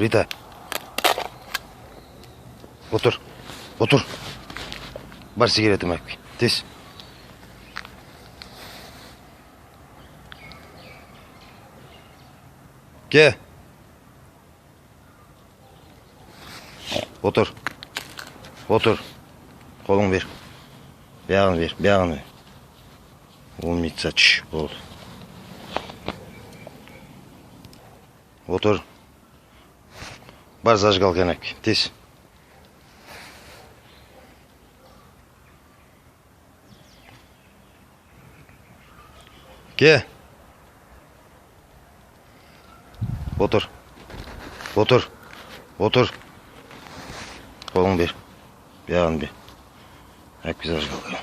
Rita. Otur. Otur. Бар сигаретім әкпей. Тез. Ке. Otur. Otur. Қолың бер. Бияғын бер. Бияғын бер. Умница. Чш. Болды. Otur. Бар зажигалканы әкпей. Тез. Ке. Otur. Otur. Otur. Қолың бер. Бияғын бер. Әкпей зажигалканы.